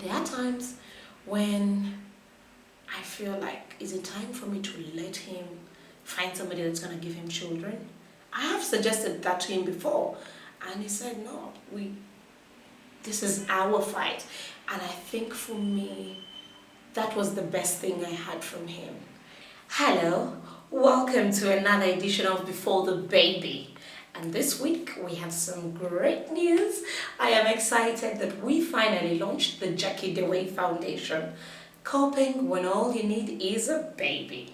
There are times when I feel like, is it time for me to let him find somebody that's going to give him children? I have suggested that to him before, and he said, no, this is our fight. And I think for me, that was the best thing I had from him. Hello, welcome to another edition of Before the Baby. And this week we have some great news. I am excited that we finally launched the Jackie DeWay Foundation, coping when all you need is a baby.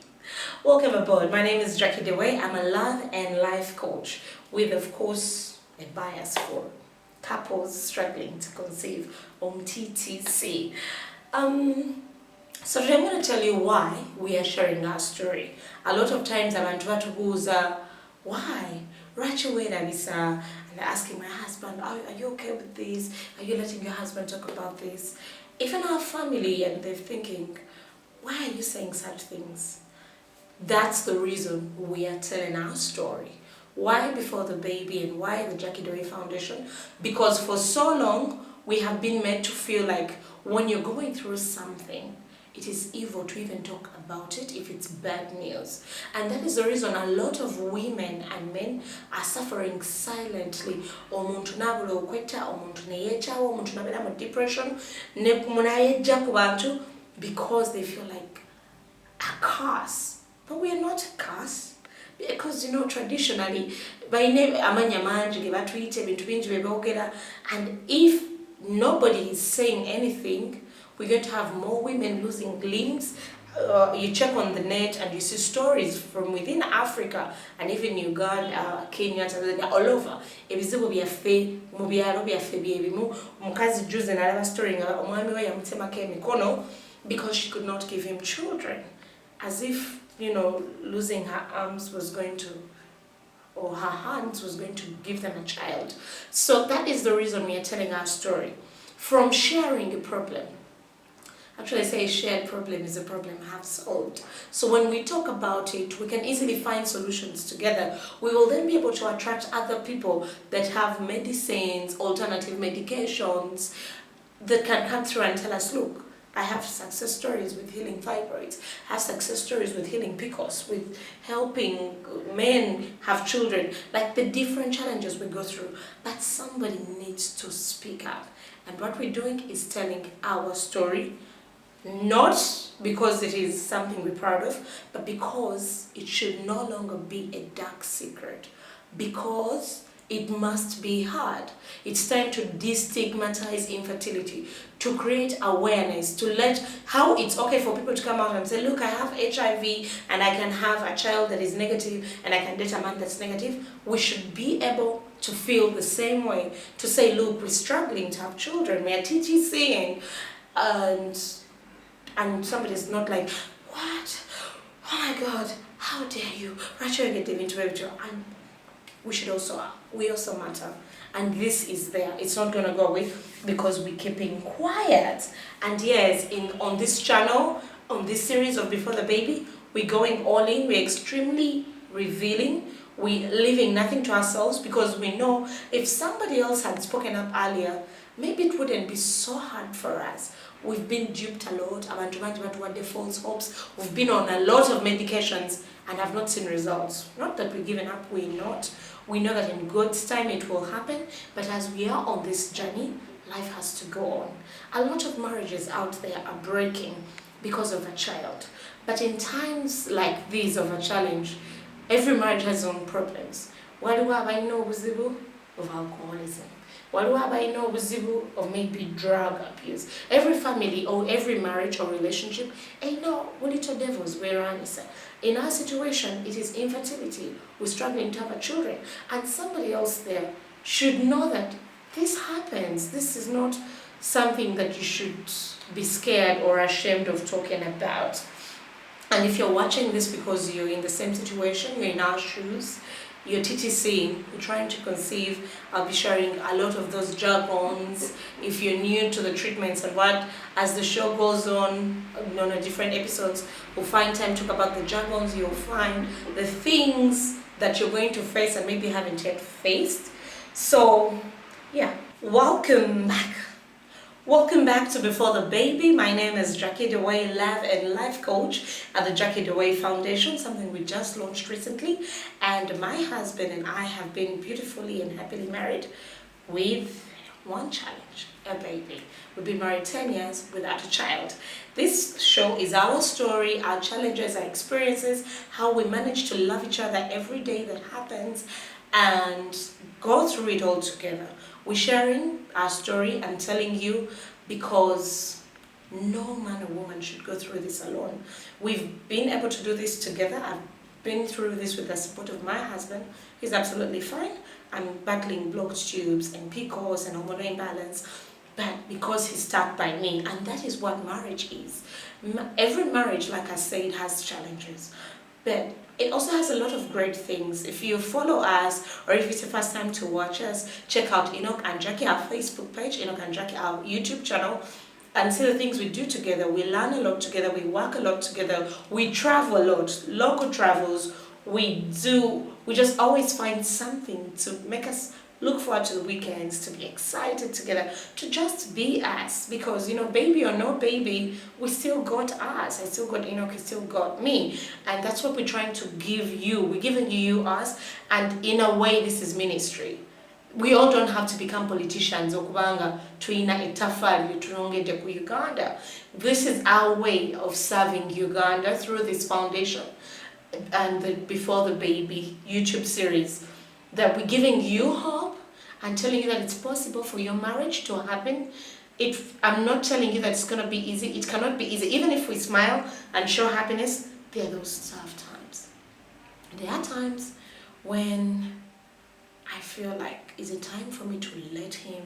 Welcome aboard. My name is Jackie DeWay. I'm a love and life coach with, of course, a bias for couples struggling to conceive, TTC. So today I'm going to tell you why we are sharing our story. A lot of times abantu batubuuza, why? Right away, and asking my husband, are you okay with this? Are you letting your husband talk about this? Even our family, and they're thinking, why are you saying such things? That's the reason we are telling our story. Why Before the Baby and why the Jackie DeWay Foundation? Because for so long, we have been made to feel like when you're going through something, it is evil to even talk about it if it's bad news. And that is the reason a lot of women and men are suffering silently. Omuntu nabula okwetta, omuntu neyechawo, omuntu nabera mu depression, ne munayejja ku bantu because they feel like a curse. But we are not a curse. Because traditionally, by name amanya mangi ge batuyite ebintu bingi bebogera, and if nobody is saying anything, we're going to have more women losing limbs. You check on the net and you see stories from within Africa and even Uganda, Kenya, Tanzania, all over. Ebizibu byaffe mu byalo byaffe byebimu. Omukazi juzi nalaba story nga omwami we yamutemako emikono because she could not give him children, as if losing her arms was going to, or her hands was going to give them a child. So that is the reason we are telling our story. From sharing a problem. Actually, I say shared problem is a problem half solved. So when we talk about it, we can easily find solutions together. We will then be able to attract other people that have medicines, alternative medications, that can come through and tell us, look, I have success stories with healing fibroids. I have success stories with healing PCOS, with helping men have children, like the different challenges we go through. But somebody needs to speak up. And what we're doing is telling our story, not because it is something we're proud of, but because it should no longer be a dark secret. Because it must be heard. It's time to destigmatize infertility, to create awareness, to let how it's okay for people to come out and say, look, I have HIV and I can have a child that is negative and I can date a man that's negative. We should be able to feel the same way, to say, look, we're struggling to have children, we are TTCing, and somebody's not like, what? Oh my God, how dare you? Rachel get into it, and we also matter. And this is there. It's not gonna go away because we're keeping quiet. And yes, on this channel, on this series of Before the Baby, we're going all in. We're extremely revealing. We're leaving nothing to ourselves because we know if somebody else had spoken up earlier, maybe it wouldn't be so hard for us. We've been duped a lot. Abantu bangi batuwadde false hopes. We've been on a lot of medications and have not seen results. Not that we're giving up, we're not. We know that in God's time it will happen, but as we are on this journey, life has to go on. A lot of marriages out there are breaking because of a child. But in times like these of a challenge, every marriage has its own problems. Waliwo abalina obuzibu of alcoholism. Waliwo abalina obuzibu of maybe drug abuse. Every family or every marriage or relationship, little devils we're honest. In our situation, it is infertility. We're struggling to have children. And somebody else there should know that this happens. This is not something that you should be scared or ashamed of talking about. And if you're watching this because you're in the same situation, you're in our shoes, you're TTC, you're trying to conceive, I'll be sharing a lot of those jargons. If you're new to the treatments and what, as the show goes on different episodes, we'll find time to talk about the jargons, you'll find the things that you're going to face and maybe haven't yet faced. So, yeah, welcome back. Welcome back to Before the Baby. My name is Jackie Dewey, Love and Life Coach at the Jackie Dewey Foundation, something we just launched recently. And my husband and I have been beautifully and happily married with one challenge, a baby. We've been married 10 years without a child. This show is our story, our challenges, our experiences, how we manage to love each other every day that happens and go through it all together. We're sharing our story and telling you because no man or woman should go through this alone. We've been able to do this together. I've been through this with the support of my husband. He's absolutely fine. I'm battling blocked tubes and PCOS and hormonal imbalance, but because he's stuck by me, and that is what marriage is. Every marriage, like I said, has challenges, but it also has a lot of great things. If you follow us, or if it's the first time to watch us, check out Enoch and Jackie, our Facebook page, Enoch and Jackie, our YouTube channel, and see the things we do together. We learn a lot together, we work a lot together, we travel a lot, local travels, we just always find something to make us look forward to the weekends, to be excited together, to just be us. Because, baby or no baby, we still got us. I still got Enoch, he still got me. And that's what we're trying to give you. We're giving you us, and in a way, this is ministry. We all don't have to become politicians. Okubanga tuina etafali turongede ku Uganda. This is our way of serving Uganda through this foundation and the Before the Baby YouTube series, that we're giving you hope and telling you that it's possible for your marriage to happen. I'm not telling you that it's going to be easy. It cannot be easy. Even if we smile and show happiness, there are those tough times. There are times when I feel like, is it time for me to let him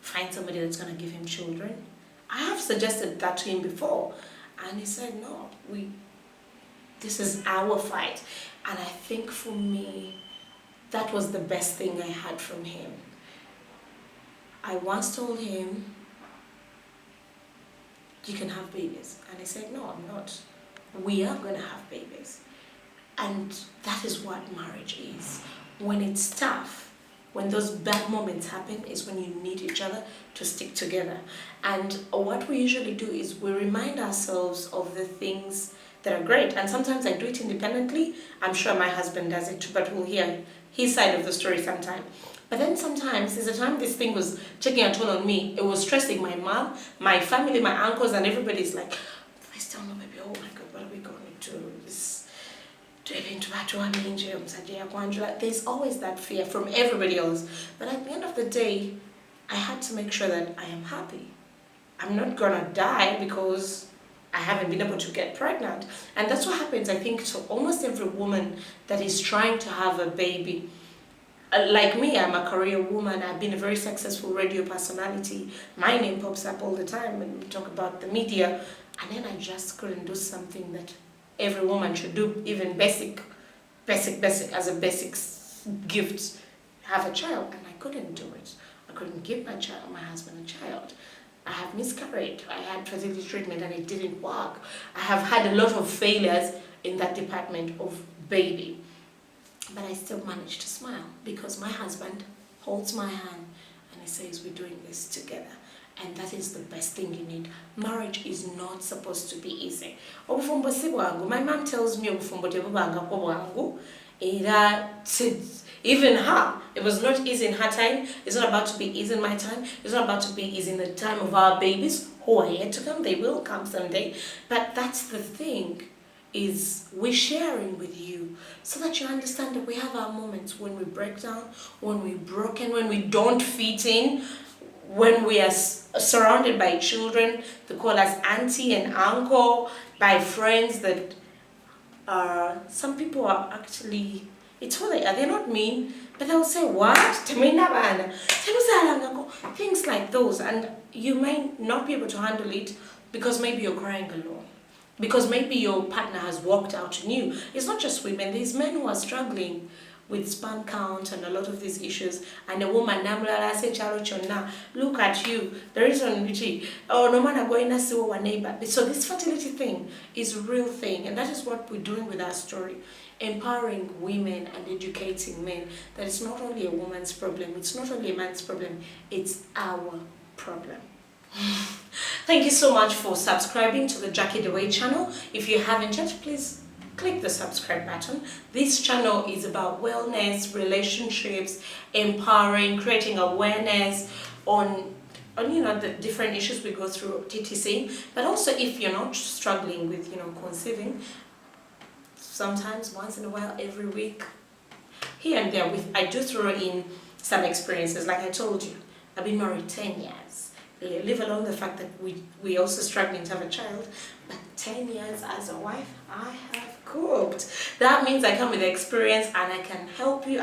find somebody that's going to give him children? I have suggested that to him before, and he said, no, this is our fight. And I think for me, that was the best thing I had from him. I once told him, you can have babies. And he said, no, I'm not. We are going to have babies. And that is what marriage is. When it's tough, when those bad moments happen, is when you need each other to stick together. And what we usually do is we remind ourselves of the things that are great. And sometimes I do it independently. I'm sure my husband does it too, but we'll hear his side of the story sometime. But then sometimes, there's a time this thing was taking a toll on me. It was stressing my mom, my family, my uncles, and everybody's like, I still know, baby, oh my God, what are we going to do? There's always that fear from everybody else. But at the end of the day, I had to make sure that I am happy. I'm not gonna die because I haven't been able to get pregnant. And that's what happens, I think, to almost every woman that is trying to have a baby. Like me, I'm a career woman. I've been a very successful radio personality. My name pops up all the time when we talk about the media. And then I just couldn't do something that every woman should do, even basic, as a basic gift, have a child. And I couldn't do it. I couldn't give my husband a child. I have miscarried. I had fertility treatment and it didn't work. I have had a lot of failures in that department of baby. But I still managed to smile because my husband holds my hand and he says, we're doing this together. And that is the best thing you need. Marriage is not supposed to be easy. My mom tells me even her, it was not easy in her time. It's not about to be easy in my time. It's not about to be easy in the time of our babies who are yet to come. They will come someday. But that's the thing, is we're sharing with you so that you understand that we have our moments when we break down, when we're broken, when we don't fit in, when we are surrounded by children, they call us auntie and uncle, by friends that some people are actually, it's who they are. They're not mean, but they'll say, what? Things like those. And you may not be able to handle it because maybe you're crying alone. Because maybe your partner has walked out on you. It's not just women. There's men who are struggling with sperm count and a lot of these issues. And a woman, look at you. The reason which, oh, no man are going to see our neighbor. So this fertility thing is a real thing. And that is what we're doing with our story. Empowering women and educating men that it's not only a woman's problem. It's not only a man's problem. It's our problem. Thank you so much for subscribing to the Jackie the Way channel. If you haven't yet, please click the subscribe button. This channel is about wellness, relationships, empowering, creating awareness on the different issues we go through TTC. But also, if you're not struggling with conceiving, sometimes once in a while, every week, here and there, I do throw in some experiences. Like I told you, I've been married 10 years. Leave alone the fact that we also struggling to have a child, but 10 years as a wife, I have cooked. That means I come with experience and I can help you.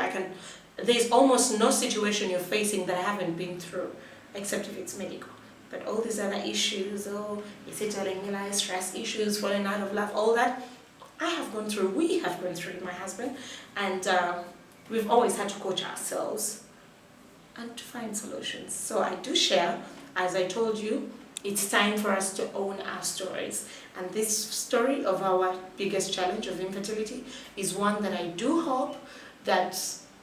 There's almost no situation you're facing that I haven't been through, except if it's medical. But all these other issues, is it telling me like stress issues, falling out of love, all that, we have gone through with my husband, and we've always had to coach ourselves and to find solutions. So I do share. As I told you, it's time for us to own our stories. And this story of our biggest challenge of infertility is one that I do hope that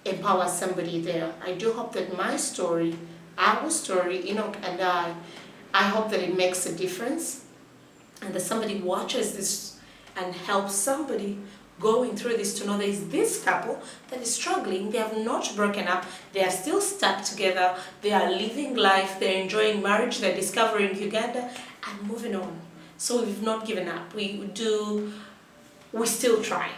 empowers somebody there. I do hope that my story, our story, Enoch and I hope that it makes a difference and that somebody watches this and helps somebody going through this to know there is this couple that is struggling. They have not broken up, they are still stuck together, they are living life, they're enjoying marriage, they're discovering Uganda and moving on. So we've not given up. We're still trying,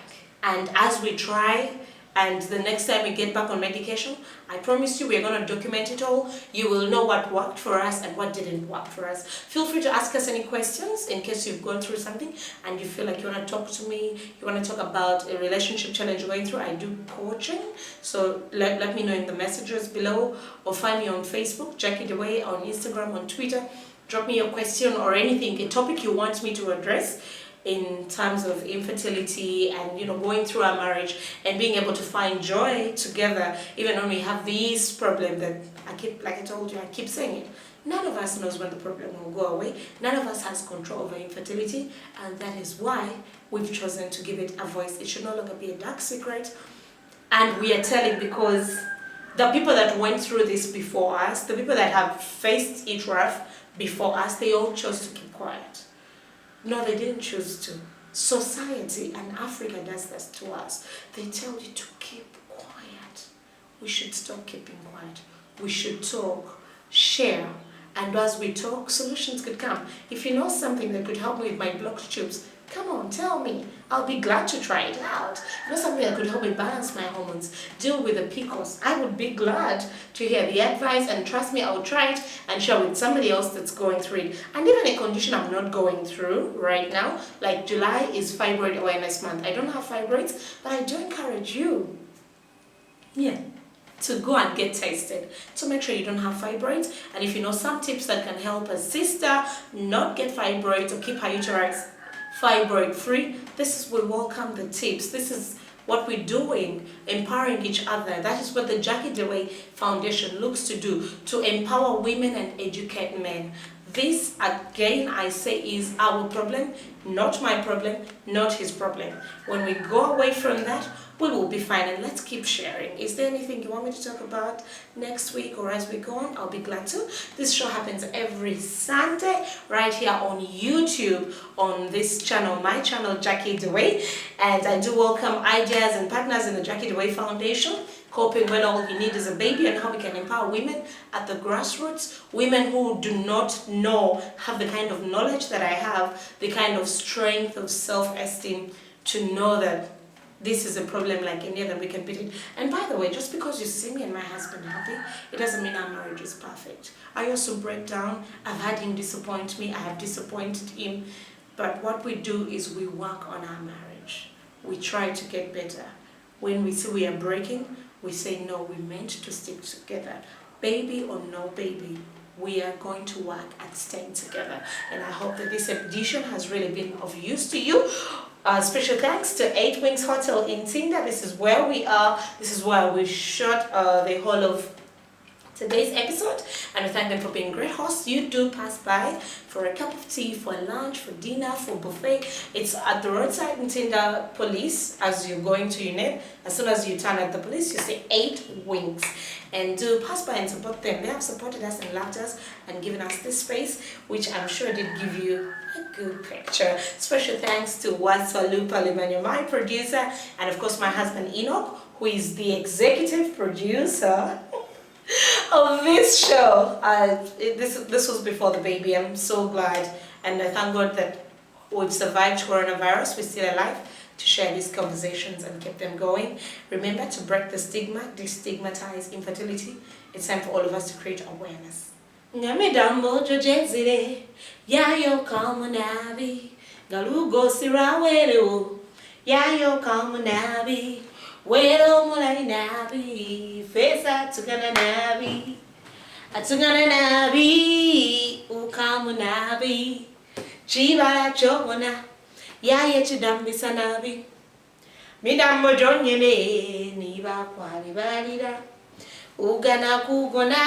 and as we try, and the next time we get back on medication, I promise you we're going to document it all. You will know what worked for us and what didn't work for us. Feel free to ask us any questions in case you've gone through something and you feel like you want to talk to me, you want to talk about a relationship challenge you're going through. I do coaching, so let me know in the messages below, or find me on Facebook, Jackie the Way, on Instagram, on Twitter. Drop me your question or anything, a topic you want me to address in terms of infertility and going through our marriage and being able to find joy together even when we have these problems that like I told you, I keep saying it. None of us knows when the problem will go away. None of us has control over infertility, and that is why we've chosen to give it a voice. It should no longer be a dark secret, and we are telling because the people that went through this before us, the people that have faced it rough before us, they all chose to keep quiet. No, they didn't choose to. Society and Africa does this to us. They tell you to keep quiet. We should stop keeping quiet. We should talk, share, and as we talk, solutions could come. If you know something that could help me with my blocked tubes, come on, tell me. I'll be glad to try it out. You know something that could help me balance my hormones, deal with the PCOS, I would be glad to hear the advice, and trust me, I will try it and share with somebody else that's going through it. And even a condition I'm not going through right now, like July is Fibroid Awareness Month. I don't have fibroids, but I do encourage you, to go and get tested to make sure you don't have fibroids. And if you know some tips that can help a sister not get fibroids or keep her uterus fibroid free, we welcome the tips. This is what we're doing, empowering each other. That is what the Jackie the Way Foundation looks to do, to empower women and educate men. This, again, I say, is our problem, not my problem, not his problem. When we go away from that, we will be fine, and let's keep sharing. Is there anything you want me to talk about next week or as we go on? I'll be glad to. This show happens every Sunday right here on YouTube, on this channel, my channel, Jackie the Way. And I do welcome ideas and partners in the Jackie the Way Foundation, coping when all you need is a baby, and how we can empower women at the grassroots, women who do not have the kind of knowledge that I have, the kind of strength of self-esteem to know that this is a problem like any other we can beat it. And by the way, just because you see me and my husband happy, it doesn't mean our marriage is perfect. I also break down. I've had him disappoint me. I have disappointed him. But what we do is we work on our marriage. We try to get better. When we see we are breaking, we say, no, we meant to stick together. Baby or no baby, we are going to work at staying together. And I hope that this edition has really been of use to you. Special thanks to 8 Wings Hotel in Tinda. This is where we are. This is where we shot the whole of today's episode, and we thank them for being great hosts. You do pass by for a cup of tea, for lunch, for dinner, for buffet. It's at the roadside in Tinder Police as you're going to UNED. As soon as you turn at the police, you say 8 wings. And do pass by and support them. They have supported us and loved us and given us this space, which I'm sure did give you a good picture. Special thanks to Waswalu Palimanya, my producer, and of course my husband Enoch, who is the executive producer of this show. This was before the baby. I'm so glad, and I thank God that we've survived coronavirus. We're still alive to share these conversations and keep them going. Remember to break the stigma, destigmatize infertility. It's time for all of us to create awareness. Ngamidambo jojezire yayo kamunabi galugo sirawelo yayo kamunabi wero mulai nabi fesa tugana nabi atugana nabi ukamunabi chiba chona yaye chidambisa nabi midambo jonyene niba kwali balira ugana kugona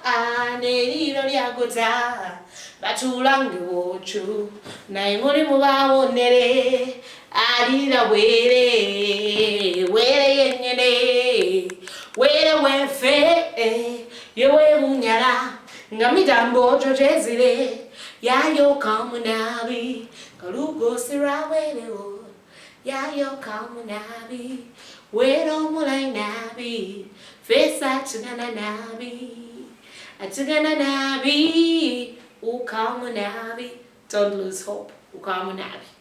aneriro lyagota batulange wochu naye muri mubawonere alira were yenyene were wefe yewe munyala ngamidambo jojezire yayo kamunabi kalugo siraweleo yayo kamunabi wero mulai nabi fesa tugana nabi ukamunabi. Don't lose hope. Ukamunabi.